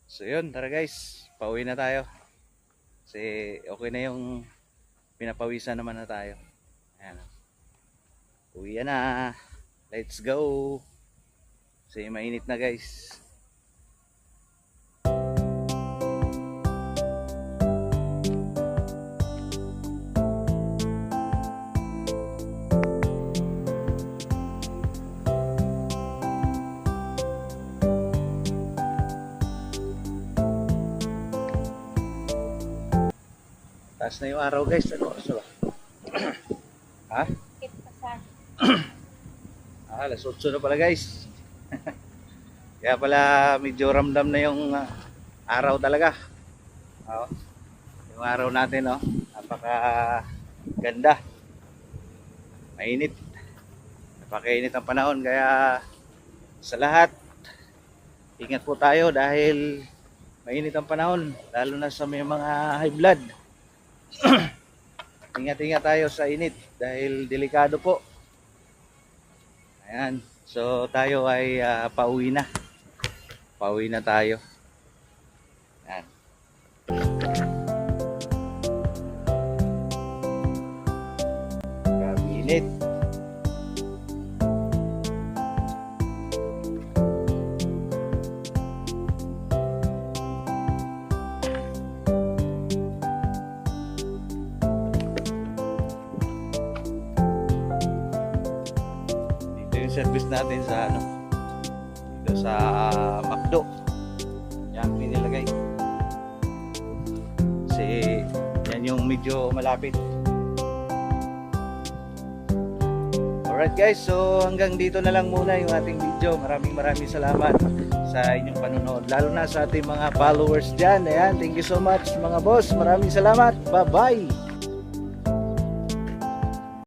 So yun, tara guys, pauwi na tayo. Kasi okay na yung pinapawisan naman na tayo. Ayan. Uwi na. Let's go. Kasi mainit na guys. Taas na yung araw guys. Ano oras na ba? Ha? Alas 8 na pala guys. Kaya pala medyo ramdam na yung araw talaga. Oh, yung araw natin, oh, napaka ganda. Mainit. Napakainit ang panahon, kaya sa lahat ingat po tayo dahil mainit ang panahon, lalo na sa may mga high blood. Ingat-ingat tayo sa init dahil delikado po. Ayan. So tayo ay pauwi na. Pauwi na tayo. Ayan. Grabe init. Yung service natin sa dito sa McDo. Yan pinilagay. Kasi yan yung medyo malapit. Alright guys, so hanggang dito na lang muna yung ating video. Maraming salamat sa inyong panonood, lalo na sa ating mga followers dyan. Ayan, thank you so much mga boss. Maraming salamat. Bye bye.